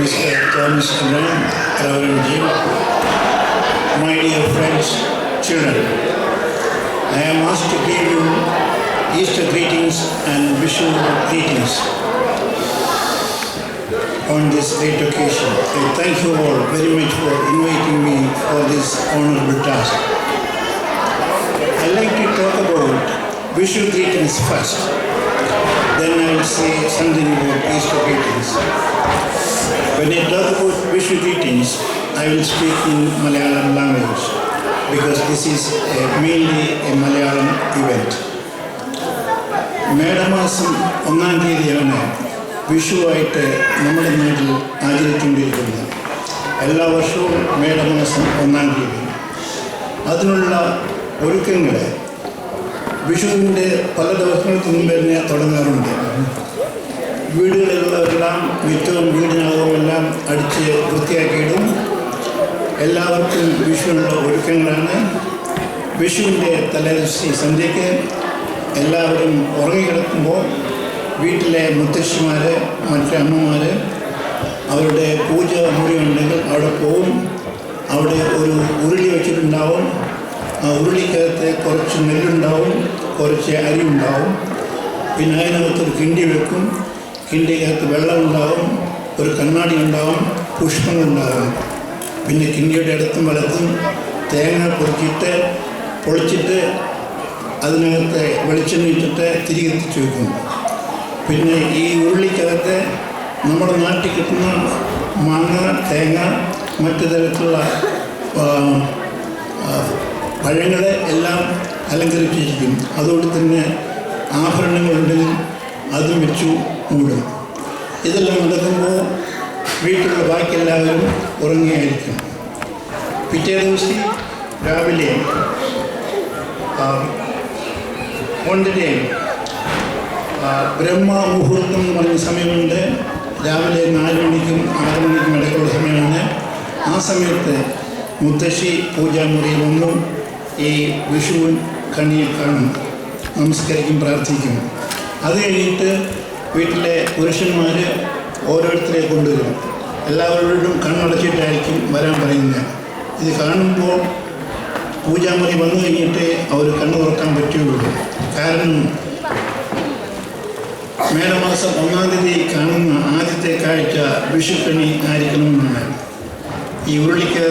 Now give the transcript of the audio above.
Mr. Thomas Abraham, Reverend Jim, my dear friends, children, I am asked to give you Easter greetings and wish you greetings on this great occasion. I thank you all very much for inviting me for this honorable task. I'd like to talk about wish you greetings first. Then I will say something about Easter greetings. When I talk about wish you greetings, I will speak in Malayalam language because this is mainly a Malayalam event. മേടമാസം 1-ാം തീയതിയാണ് വിഷുവായിട്ട് നമ്മുടെ നാട്ടിൽ ആചരിച്ചുകൊണ്ടിരിക്കുന്നത്. എല്ലാ വർഷവും മേടമാസം 1-ാം തീയതി. അതിനുള്ള ഒരുക്കങ്ങൾ വിഷുവിൻ്റെ പല ദിവസങ്ങൾക്ക് മുമ്പ് തന്നെ തുടങ്ങാറുണ്ട്. വീടുകളിലുള്ളവരെല്ലാം മിറ്റവും വീടിനകവും എല്ലാം അടിച്ച് വൃത്തിയാക്കിയിടും. എല്ലാവർക്കും വിഷുവിനുള്ള ഒരുക്കങ്ങളാണ്. വിഷുവിൻ്റെ തലേദിവസം സന്ധ്യയ്ക്ക് എല്ലാവരും ഉറങ്ങിക്കിടക്കുമ്പോൾ വീട്ടിലെ മുത്തശ്ശിമാർ, മറ്റ് അമ്മമാർ അവരുടെ പൂജ മുറി ഉണ്ടെങ്കിൽ അവിടെ പോവും. അവിടെ ഒരു ഉരുളി വെച്ചിട്ടുണ്ടാവും. ആ ഉരുളിക്കകത്ത് കുറച്ച് നെല്ലുണ്ടാവും, കുറച്ച് അരി ഉണ്ടാവും. പിന്നെ അതിനകത്തൊരു കിണ്ടി വെക്കും. കിണ്ടിക്കകത്ത് വെള്ളമുണ്ടാവും, ഒരു കണ്ണാടി ഉണ്ടാവും, പുഷ്പങ്ങളുണ്ടാവും. പിന്നെ കിണ്ടിയുടെ അടുത്തും വലത്തും തേങ്ങ പൊളിച്ചിട്ട് അതിനകത്ത് വെളിച്ചെണ്ണ ഇട്ടിട്ട് തിരികെ എത്തിച്ച് വയ്ക്കും. പിന്നെ ഈ ഉരുളിക്കകത്ത് നമ്മുടെ നാട്ടിൽ കിട്ടുന്ന മാങ്ങ, തേങ്ങ, മറ്റു തരത്തിലുള്ള പഴങ്ങൾ എല്ലാം അലങ്കരിച്ചിരിക്കും. അതുകൊണ്ട് തന്നെ ആഭരണങ്ങളുണ്ടെങ്കിൽ അതും വെച്ചു മൂടും. ഇതെല്ലാം നടക്കുമ്പോൾ വീട്ടിലുള്ള ബാക്കി എല്ലാവരും ഉറങ്ങിയായിരിക്കും. പിറ്റേ ദിവസം രാവിലെ ഒന്നിൻ്റെ ബ്രഹ്മമുഹൂർത്തം എന്ന് പറഞ്ഞ സമയമുണ്ട്. രാവിലെ 4 മണിക്കും 6 മണിക്കും ഇടയ്ക്കുള്ള സമയമാണ്. ആ സമയത്ത് മുത്തശ്ശി പൂജാമുറിയിൽ വന്നു ഈ വിഷുവിൻ കണിയെ കാണും, നമസ്കരിക്കും, പ്രാർത്ഥിക്കും. അത് കഴിഞ്ഞിട്ട് വീട്ടിലെ പുരുഷന്മാർ ഓരോരുത്തരെ കൊണ്ടുവരും. എല്ലാവരോടും കണ്ണടച്ചിട്ടായിരിക്കും വരാൻ പറയുന്നത്. ഇത് കാണുമ്പോൾ പൂജാമുറി വന്നു കഴിഞ്ഞിട്ട് അവർ കണ്ണു തുറക്കാൻ പറ്റുകയുള്ളൂ. കാരണം മേടമാസം 1-ാം തീയതി കാണുന്ന ആദ്യത്തെ കാഴ്ച വിഷുക്കണി ആയിരിക്കണമെന്നാണ്. ഈ ഉരുളിക്ക്